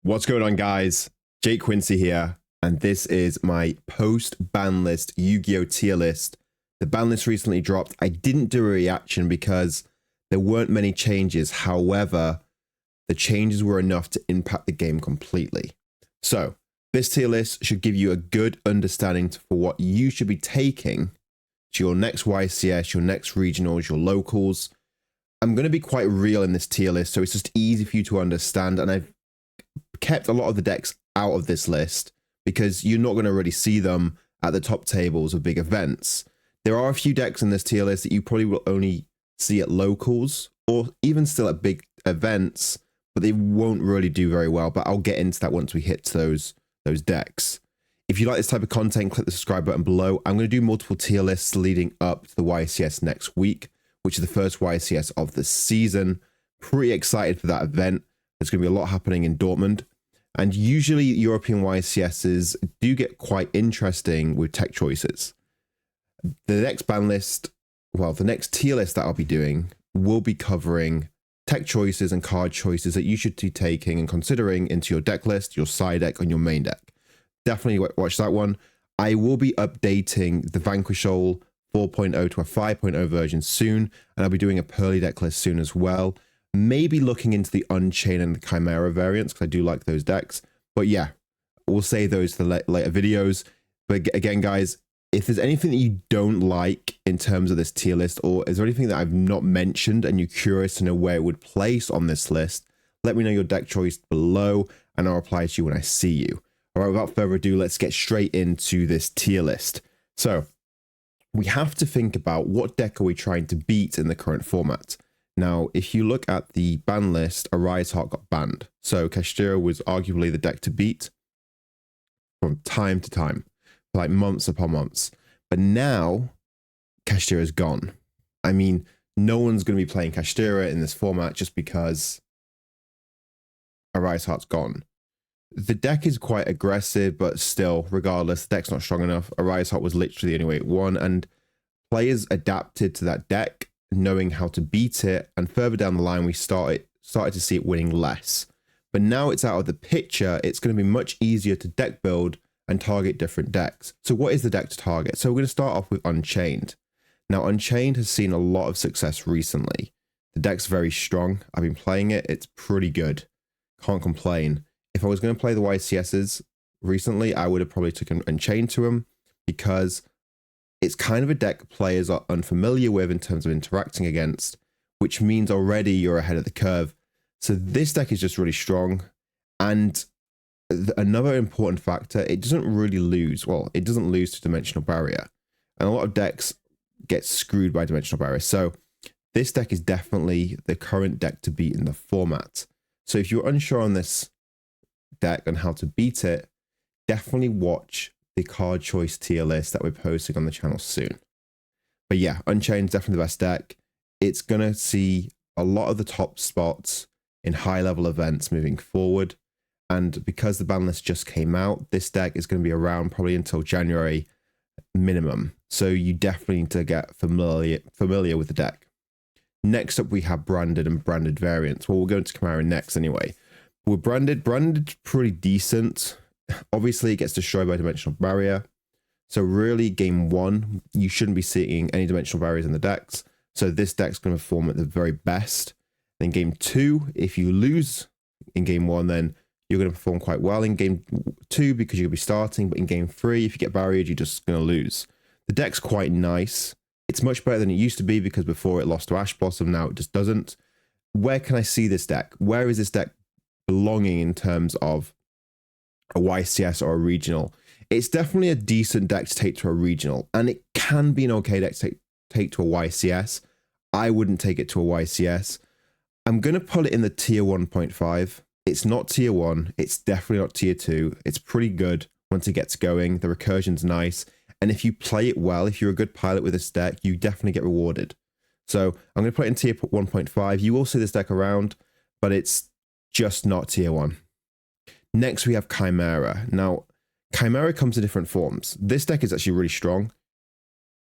What's going on, guys? Jake Quinsee here, and this is my post-Banlist Yu-Gi-Oh! Tier list. The Banlist recently dropped. I didn't do a reaction because there weren't many changes. However, the changes were enough to impact the game completely. So, this tier list should give you a good understanding for what you should be taking to your next YCS, your next regionals, your locals. I'm going to be quite real in this tier list, so it's just easy for you to understand, and I've kept a lot of the decks out of this list because you're not going to really see them at the top tables of big events. There are a few decks in this tier list that you probably will only see at locals or even still at big events, but they won't really do very well. But I'll get into that once we hit those decks. If you like this type of content, click the subscribe button below. I'm going to do multiple tier lists leading up to the YCS next week, which is the first YCS of the season. Pretty excited for that event. There's going to be a lot happening in Dortmund. And usually European YCSs do get quite interesting with tech choices. The next ban list, well, the next tier list that I'll be doing will be covering tech choices and card choices that you should be taking and considering into your deck list, your side deck, and your main deck. Definitely watch that one. I will be updating the Vanquish All 4.0 to a 5.0 version soon, and I'll be doing a Pearly deck list soon as well. Maybe looking into the Unchained and the Chimera variants, because I do like those decks. But yeah, we'll save those for later videos. But again, guys, if there's anything that you don't like in terms of this tier list, or is there anything that I've not mentioned and you're curious to know where it would place on this list, let me know your deck choice below and I'll reply to you when I see you. All right, without further ado, let's get straight into this tier list. So we have to think about what deck are we trying to beat in the current format. Now, if you look at the ban list, Arise Heart got banned. So Kashtira was arguably the deck to beat from time to time, like months upon months. But now, Kashtira is gone. I mean, no one's going to be playing Kashtira in this format just because Arise Heart's gone. The deck is quite aggressive, but still, regardless, the deck's not strong enough. Arise Heart was literally the only way it won, and players adapted to that deck, knowing how to beat it, and further down the line we started to see it winning less. But now it's out of the picture, it's going to be much easier to deck build and target different decks. So what is the deck to target? So we're going to start off with Unchained. Now Unchained has seen a lot of success recently. The deck's very strong. I've been playing it, it's pretty good. Can't complain. If I was going to play the YCSs recently, I would have probably taken Unchained to them because it's kind of a deck players are unfamiliar with in terms of interacting against, which means already you're ahead of the curve. So this deck is just really strong. And another important factor, it doesn't really lose. Well, it doesn't lose to Dimensional Barrier. And a lot of decks get screwed by Dimensional Barrier. So this deck is definitely the current deck to beat in the format. So if you're unsure on this deck and how to beat it, definitely watch the card choice tier list that we're posting on the channel soon. But yeah, Unchained is definitely the best deck. It's going to see a lot of the top spots in high level events moving forward. And because the ban list just came out, this deck is going to be around probably until January minimum. So you definitely need to get familiar with the deck. Next up, we have branded and branded variants. Well, we'll go into Chimera next anyway. With branded pretty decent. Obviously, it gets destroyed by Dimensional Barrier. So really, game one, you shouldn't be seeing any Dimensional Barriers in the decks. So this deck's going to perform at the very best. Then game two, if you lose in game one, then you're going to perform quite well in game two because you're going to be starting. But in game three, if you get barriered, you're just going to lose. The deck's quite nice. It's much better than it used to be because before it lost to Ash Blossom, now it just doesn't. Where can I see this deck? Where is this deck belonging in terms of a YCS or a regional? It's definitely a decent deck to take to a regional, and it can be an okay deck to take to a YCS. I wouldn't take it to a YCS. I'm going to put it in the tier 1.5. It's not tier 1. It's definitely not tier 2. It's pretty good once it gets going. The recursion's nice, and if you play it well, if you're a good pilot with this deck, you definitely get rewarded. So I'm going to put it in tier 1.5. You will see this deck around, but it's just not tier 1. Next, we have Chimera. Now, Chimera comes in different forms. This deck is actually really strong.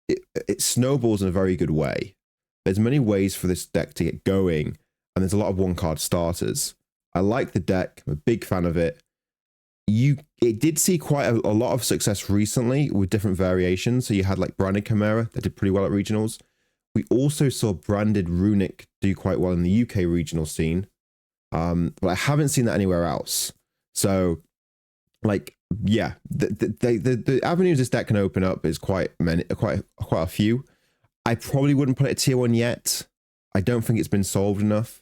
It snowballs in a very good way. There's many ways for this deck to get going, and there's a lot of one-card starters. I like the deck. I'm a big fan of it. It did see quite a lot of success recently with different variations. So you had like branded Chimera that did pretty well at regionals. We also saw branded Runic do quite well in the UK regional scene. But I haven't seen that anywhere else. So like, yeah, the avenues this deck can open up is quite a few. I probably wouldn't put it at tier 1 yet. I don't think it's been solved enough.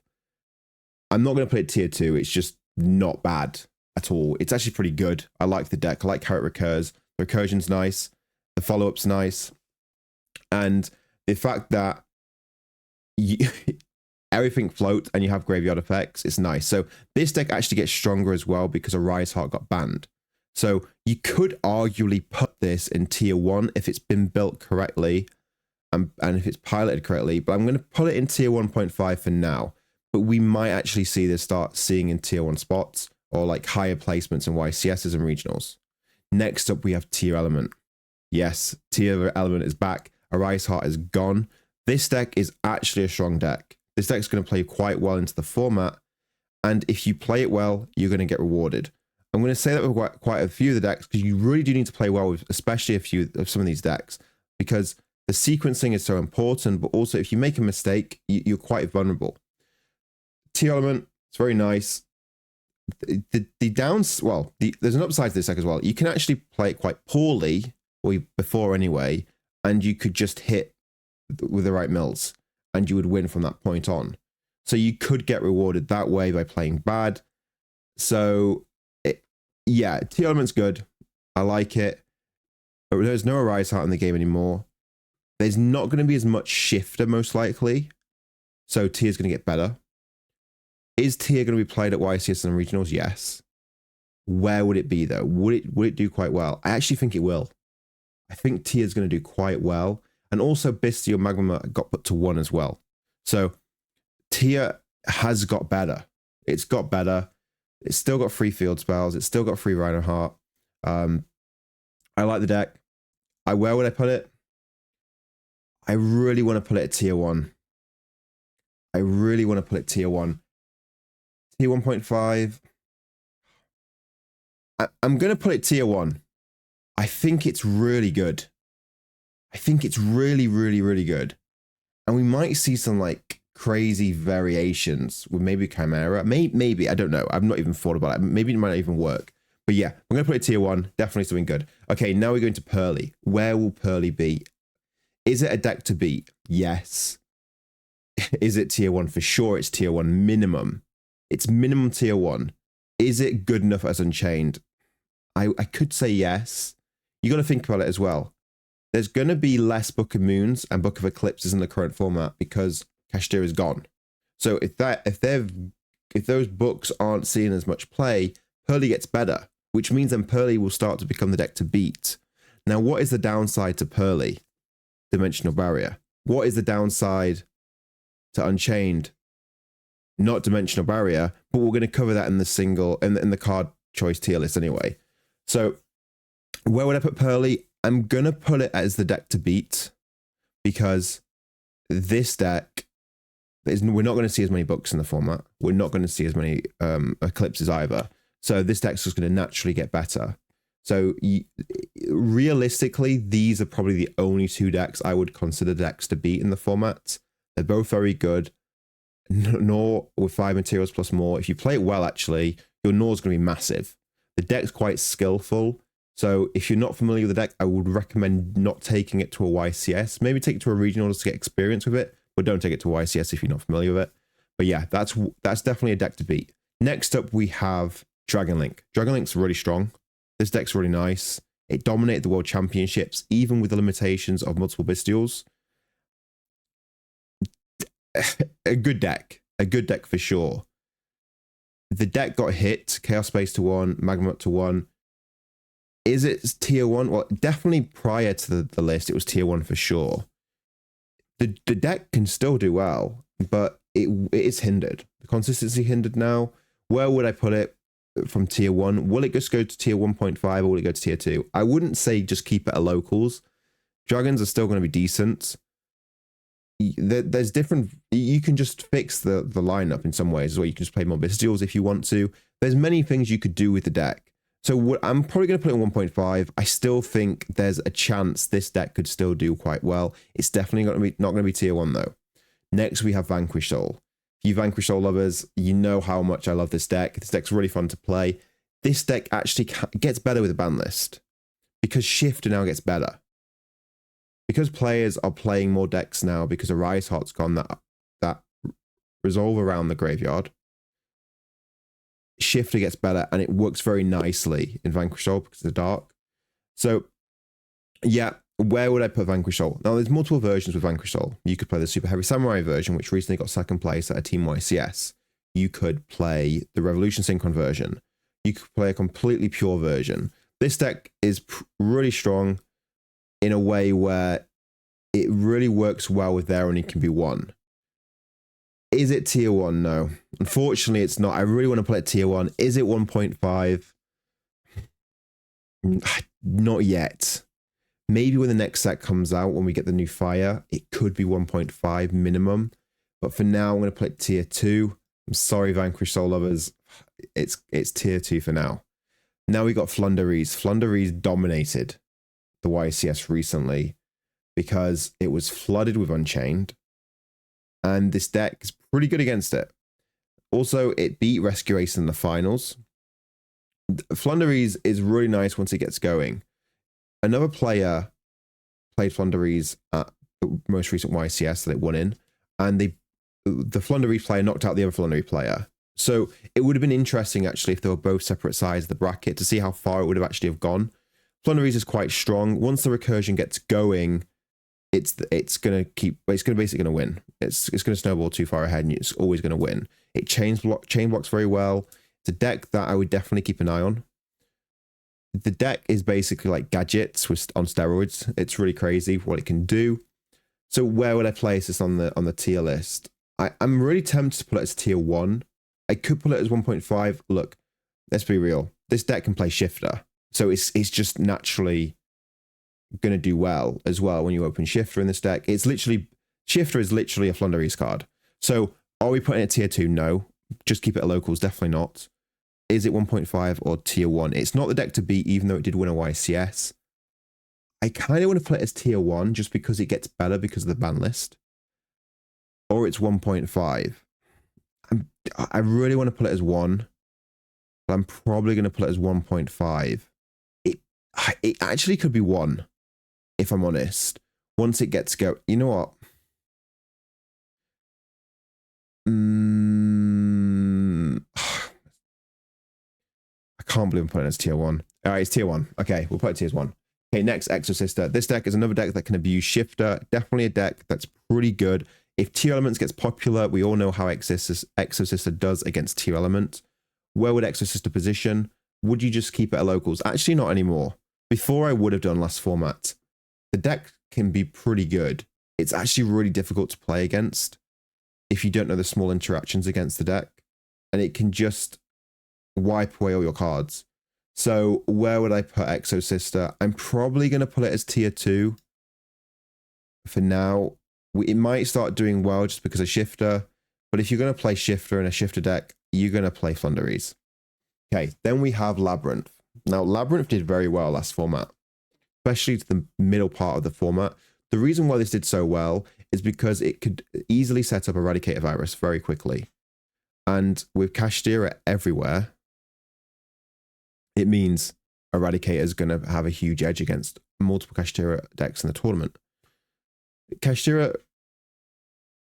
I'm not going to put it tier 2. It's just not bad at all. It's actually pretty good. I like the deck. I like how it recurs. The recursion's nice. The follow-up's nice. And the fact that everything floats and you have graveyard effects, it's nice. So this deck actually gets stronger as well because Arise Heart got banned. So you could arguably put this in tier 1 if it's been built correctly and if it's piloted correctly. But I'm going to put it in tier 1.5 for now. But we might actually see this start seeing in tier 1 spots or like higher placements in YCSs and regionals. Next up, we have Tearlament. Yes, Tearlament is back. Arise Heart is gone. This deck is actually a strong deck. This deck's going to play quite well into the format. And if you play it well, you're going to get rewarded. I'm going to say that with quite a few of the decks because you really do need to play well with, especially a few of some of these decks, because the sequencing is so important. But also, if you make a mistake, you're quite vulnerable. Tearlament, it's very nice. The downs, well, there's an upside to this deck as well. You can actually play it quite poorly, or before anyway, and you could just hit with the right mills, and you would win from that point on. So you could get rewarded that way by playing bad. So, yeah, Tearlament's good. I like it. But there's no Arise Heart in the game anymore. There's not going to be as much shifter, most likely. So Tier's going to get better. Is Tier going to be played at YCS and regionals? Yes. Where would it be, though? Would it do quite well? I actually think it will. I think Tier's going to do quite well. And also, Bisty or Magma got put to 1 as well. So Tier has got better. It's got better. It's still got free field spells. It's still got free Rhino Heart. I like the deck. Where would I put it? I really want to put it at tier 1. I really want to put it tier 1. Tier 1.5. I'm going to put it tier 1. I think it's really good. I think it's really, really, really good. And we might see some like crazy variations with maybe Chimera. Maybe, I don't know. I've not even thought about it. Maybe it might not even work. But yeah, I'm going to put it tier 1. Definitely something good. Okay, now we're going to Pearly. Where will Pearly be? Is it a deck to beat? Yes. Is it tier 1? For sure it's tier 1 minimum. It's minimum tier 1. Is it good enough as Unchained? I could say yes. You got to think about it as well. There's going to be less Book of Moons and Book of Eclipses in the current format because Kashtira is gone. So if those books aren't seeing as much play, Pearly gets better, which means then Pearly will start to become the deck to beat. Now, what is the downside to Pearly? Dimensional Barrier. What is the downside to Unchained? Not Dimensional Barrier, but we're going to cover that in the card choice tier list anyway. So where would I put Pearly? I'm going to put it as the deck to beat because this deck, we're not going to see as many books in the format. We're not going to see as many eclipses either. So this deck's just going to naturally get better. So realistically, these are probably the only 2 decks I would consider decks to beat in the format. They're both very good. Nor with 5 materials plus more. If you play it well, actually, your Nor's going to be massive. The deck's quite skillful. So if you're not familiar with the deck, I would recommend not taking it to a YCS. Maybe take it to a regional just to get experience with it, but don't take it to YCS if you're not familiar with it. But yeah, that's definitely a deck to beat. Next up, we have Dragon Link. Dragon Link's really strong. This deck's really nice. It dominated the World Championships, even with the limitations of multiple Bestials. A good deck for sure. The deck got hit, Chaos Space to 1, Magma up to 1. Is it tier 1? Well, definitely prior to the list, it was tier 1 for sure. The deck can still do well, but it is hindered. The consistency hindered now. Where would I put it from tier 1? Will it just go to tier 1.5 or will it go to tier 2? I wouldn't say just keep it at locals. Dragons are still going to be decent. there's different, you can just fix the lineup in some ways, or you can just play more bestials if you want to. There's many things you could do with the deck. So I'm probably going to put it in 1.5. I still think there's a chance this deck could still do quite well. It's definitely not going to be tier 1 though. Next we have Vanquish All. You Vanquish All lovers, you know how much I love this deck. This deck's really fun to play. This deck actually gets better with a ban list because Shifter now gets better. Because players are playing more decks now because Arise Heart's gone that resolve around the graveyard. Shifter gets better and it works very nicely in Vanquish All because of the dark. So yeah, where would I put Vanquish All? Now there's multiple versions with Vanquish All. You could play the Super Heavy Samurai version, which recently got second place at a Team YCS. You could play the Revolution Synchron version. You could play a completely pure version. This deck is really strong in a way where it really works well with there only can be one. Is it tier 1? No. Unfortunately, it's not. I really want to play it tier 1. Is it 1.5? Not yet. Maybe when the next set comes out, when we get the new fire, it could be 1.5 minimum. But for now, I'm going to play it tier 2. I'm sorry, Vanquish Soul lovers. It's tier 2 for now. Now we got Flonase. Flonase dominated the YCS recently because it was flooded with Unchained. And this deck is pretty good against it. Also, it beat Rescue Ace in the finals. Flonase is really nice once it gets going. Another player played Flonase at the most recent YCS that it won in, and the Flonase player knocked out the other Flonase player. So it would have been interesting actually if they were both separate sides of the bracket to see how far it would have actually have gone. Flonase is quite strong. Once the recursion gets going, it's basically gonna win. It's gonna snowball too far ahead, and it's always gonna win. It chain blocks very well. It's a deck that I would definitely keep an eye on. The deck is basically like gadgets on steroids. It's really crazy what it can do. So where would I place this on the tier list? I'm really tempted to put it as tier 1. I could put it as 1.5. Look, let's be real. This deck can play Shifter, so it's just naturally going to do well as well when you open Shifter in this deck. Shifter is literally a Flonase card. So are we putting it tier 2? No. Just keep it at locals. Definitely not. Is it 1.5 or tier 1? It's not the deck to beat, even though it did win a YCS. I kind of want to play it as tier 1 just because it gets better because of the ban list. Or it's 1.5. I really want to put it as 1, but I'm probably going to put it as 1.5. It actually could be 1. If I'm honest, once it gets go, you know what? I can't believe I'm putting it as tier 1. All right, it's tier 1. Okay, we'll put it tier 1. Okay, next, Exorcist. This deck is another deck that can abuse Shifter. Definitely a deck that's pretty good. If Tearlament gets popular, we all know how Exorcist does against Tearlament. Where would Exorcist position? Would you just keep it at locals? Actually, not anymore. Before I would have done last format. The deck can be pretty good. It's actually really difficult to play against if you don't know the small interactions against the deck. And it can just wipe away all your cards. So where would I put Exorcist? I'm probably going to put it as tier 2 for now. It might start doing well just because of Shifter. But if you're going to play Shifter in a Shifter deck, you're going to play Flonase. Okay, then we have Labyrinth. Now, Labyrinth did very well last format, especially to the middle part of the format. The reason why this did so well is because it could easily set up Eradicator Virus very quickly. And with Kashtira everywhere, it means Eradicator is going to have a huge edge against multiple Kashtira decks in the tournament. Kashtira,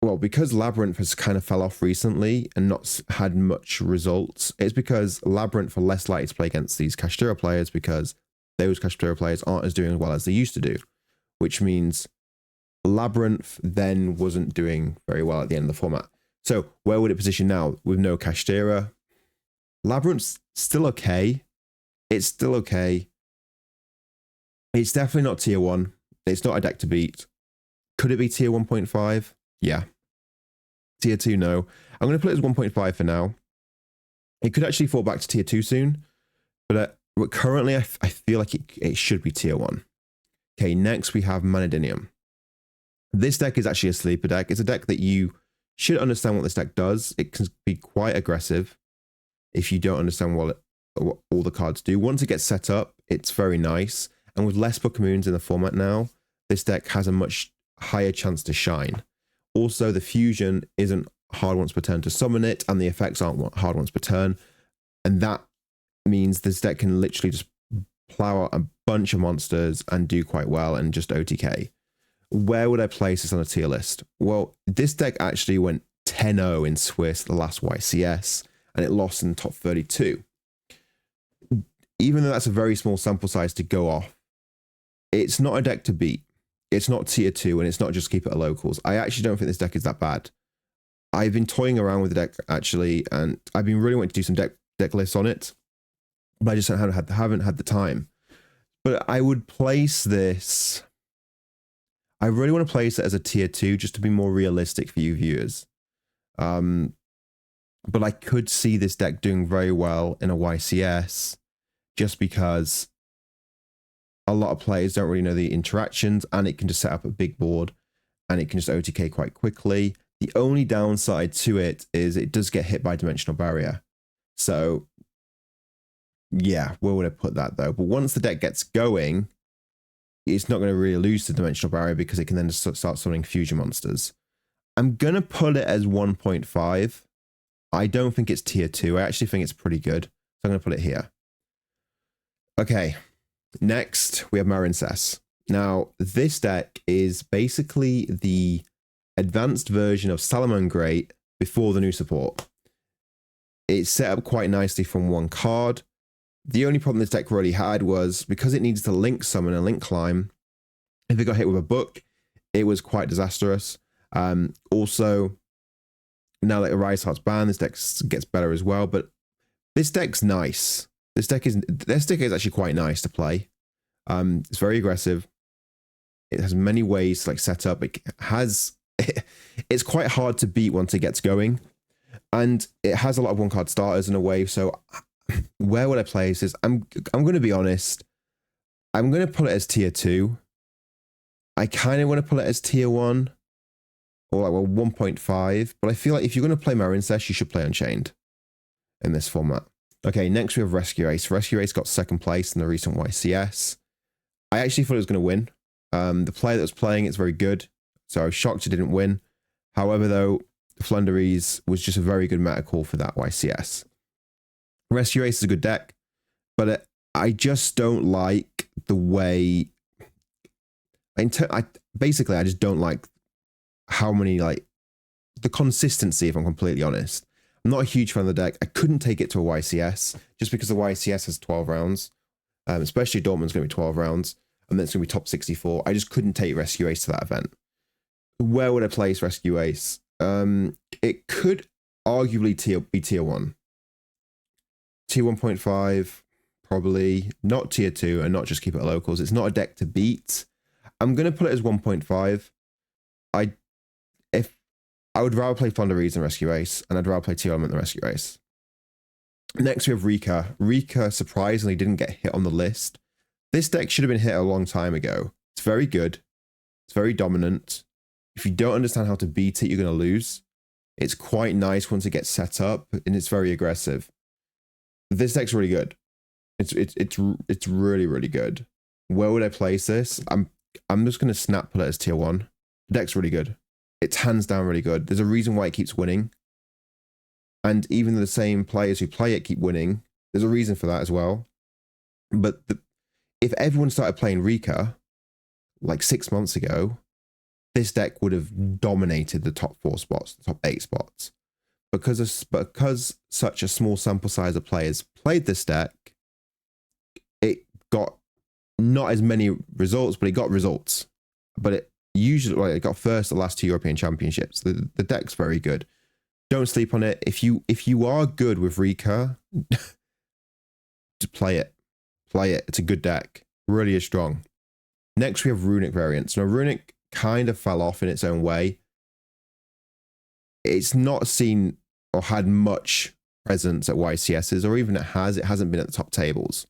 well, because Labyrinth has kind of fell off recently and not had much results, it's because Labyrinth are less likely to play against these Kashtira players because those Kashtira players aren't as doing as well as they used to do, which means Labyrinth then wasn't doing very well at the end of the format. So where would it position now with no Kashtira? Labyrinth's still okay. It's still okay. It's definitely not tier 1. It's not a deck to beat. Could it be tier 1.5? Yeah. Tier 2, no. I'm going to put it as 1.5 for now. It could actually fall back to tier 2 soon. But currently, I feel like it should be tier 1. Okay, next we have Manadinium. This deck is actually a sleeper deck. It's a deck that you should understand what this deck does. It can be quite aggressive if you don't understand what all the cards do. Once it gets set up, it's very nice. And with less Book of Moons in the format now, this deck has a much higher chance to shine. Also, the fusion isn't hard once per turn to summon it, and the effects aren't hard once per turn. And that means this deck can literally just plow out a bunch of monsters and do quite well and just OTK. Where would I place this on a tier list? Well, this deck actually went 10-0 in Swiss the last YCS, and it lost in the top 32. Even though that's a very small sample size to go off, it's not a deck to beat. It's not tier 2, and it's not just keep it at locals. I actually don't think this deck is that bad. I've been toying around with the deck, actually, and I've been really wanting to do some deck lists on it, but I just haven't had the time. But I would place this... I really want to place it as a tier 2 just to be more realistic for you viewers. But I could see this deck doing very well in a YCS just because a lot of players don't really know the interactions, and it can just set up a big board and it can just OTK quite quickly. The only downside to it is it does get hit by Dimensional Barrier. So yeah, where would I put that though? But once the deck gets going, it's not going to really lose the Dimensional Barrier because it can then just start summoning fusion monsters. I'm going to put it as 1.5. I don't think it's tier 2. I actually think it's pretty good. So I'm going to put it here. Okay. Next, we have Marincess. Now, this deck is basically the advanced version of Salamangreat before the new support. It's set up quite nicely from one card. The only problem this deck really had was because it needs to link summon and link climb, if it got hit with a book, it was quite disastrous. Also, now that Rise Heart's banned, this deck gets better as well, but this deck's nice. This deck is actually quite nice to play. It's very aggressive. It has many ways to like set up. It's quite hard to beat once it gets going. And it has a lot of one card starters in a way, so where would I place this? I'm going to be honest. I'm going to put it as tier 2. I kind of want to put it as tier 1 or like 1.5. But I feel like if you're going to play Marincess, you should play Unchained in this format. Okay, next we have Rescue Ace. Rescue Ace got second place in the recent YCS. I actually thought it was going to win. The player that was playing it's very good, so I was shocked it didn't win. However, though, Flonase was just a very good meta call for that YCS. Rescue Ace is a good deck, but I just don't like the way... I just don't like how many, like, the consistency, if I'm completely honest. I'm not a huge fan of the deck. I couldn't take it to a YCS, just because the YCS has 12 rounds. Especially Dortmund's going to be 12 rounds, and then it's going to be top 64. I just couldn't take Rescue Ace to that event. Where would I place Rescue Ace? It could arguably be tier 1. Tier 1.5, probably. Not tier 2, and not just keep it at locals. It's not a deck to beat. I'm going to put it as 1.5. I would rather play Flonase than Rescue Ace, and I'd rather play Tearlament than Rescue Ace. Next, we have Rika. Rika surprisingly didn't get hit on the list. This deck should have been hit a long time ago. It's very good. It's very dominant. If you don't understand how to beat it, you're going to lose. It's quite nice once it gets set up, and it's very aggressive. This deck's really good. It's really, really good. Where would I place this? I'm just going to snap put it as tier 1. The deck's really good. It's hands down really good. There's a reason why it keeps winning. And even the same players who play it keep winning. There's a reason for that as well. But if everyone started playing Rika like 6 months ago, this deck would have dominated the top 4 spots, the top 8 spots. Because such a small sample size of players played this deck, it got not as many results, but it got results. But it got first the last 2 European Championships. The deck's very good. Don't sleep on it. If you are good with Rika, just play it. Play it. It's a good deck. Really is strong. Next we have Runic variants. Now Runic kind of fell off in its own way. It's not seen or had much presence at YCSs, or even it hasn't been at the top tables.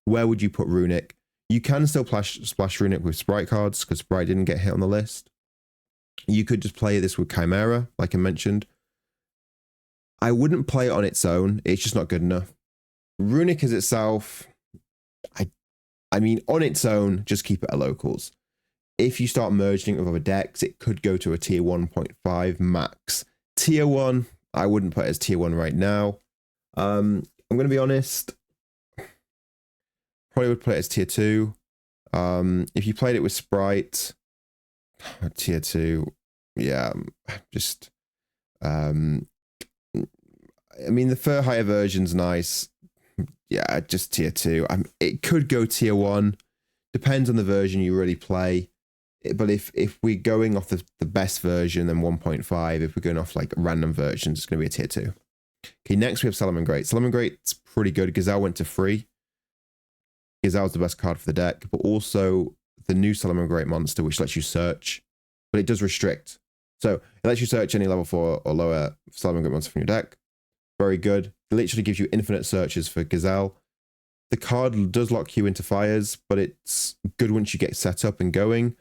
Where would you put Runic? You can still splash Runic with Sprite cards, because Sprite didn't get hit on the list. You could just play this with Chimera, like I mentioned. I wouldn't play it on its own. It's just not good enough. Runic as itself, I mean, on its own, just keep it at locals. If you start merging it with other decks, it could go to a tier 1.5 max. Tier 1, I wouldn't put it as tier 1 right now. I'm going to be honest, probably would put it as tier 2. If you played it with Sprite, tier 2, yeah, just, I mean, the Fur higher version's nice. Yeah, just tier 2. It could go tier 1. Depends on the version you really play. But if we're going off the best version, then 1.5. If we're going off like random versions, it's going to be a tier 2. Okay, next we have Salamangreat. Salamangreat's pretty good. Gazelle went to free. Gazelle's the best card for the deck, but also the new Salamangreat monster, which lets you search, but it does restrict. So it lets you search any level 4 or lower Salamangreat monster from your deck. Very good. It literally gives you infinite searches for Gazelle. The card does lock you into fires, but it's good once you get set up and going.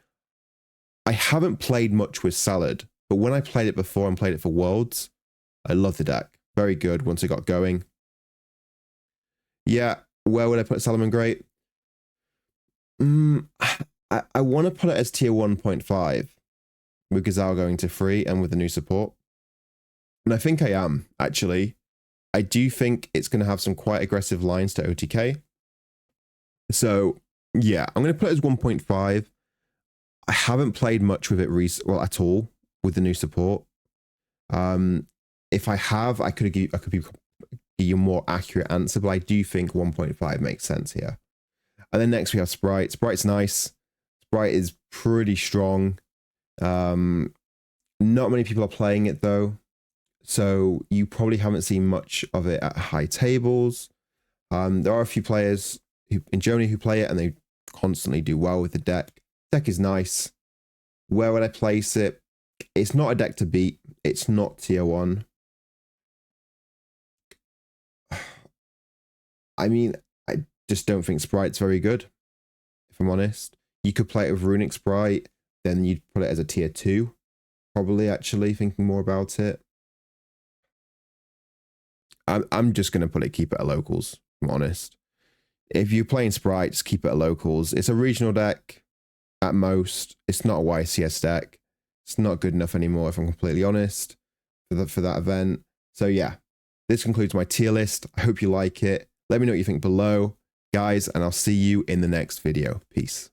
I haven't played much with Salad, but when I played it before and played it for Worlds, I love the deck. Very good once it got going. Yeah, where would I put Salamangreat? I want to put it as tier 1.5 with Gazelle going to free and with the new support. And I think I am, actually. I do think it's going to have some quite aggressive lines to OTK. So, yeah, I'm going to put it as 1.5. I haven't played much with it at all with the new support. If I have, I could give you a more accurate answer, but I do think 1.5 makes sense here. And then next we have Sprite. Sprite's nice. Sprite is pretty strong. Not many people are playing it though, so you probably haven't seen much of it at high tables. There are a few players in Germany who play it and they constantly do well with the deck. Deck is nice. Where would I place it? It's not a deck to beat. It's not tier 1. I mean, I just don't think Sprite's very good, if I'm honest. You could play it with Runic Sprite, then you'd put it as a tier 2. Probably, actually, thinking more about it. I'm just going to keep it at locals, if I'm honest. If you're playing Sprite, just keep it at locals. It's a regional deck. At most, it's not a YCS deck. It's not good enough anymore, if I'm completely honest, for that event. So yeah, this concludes my tier list. I hope you like it. Let me know what you think below, guys, and I'll see you in the next video. Peace.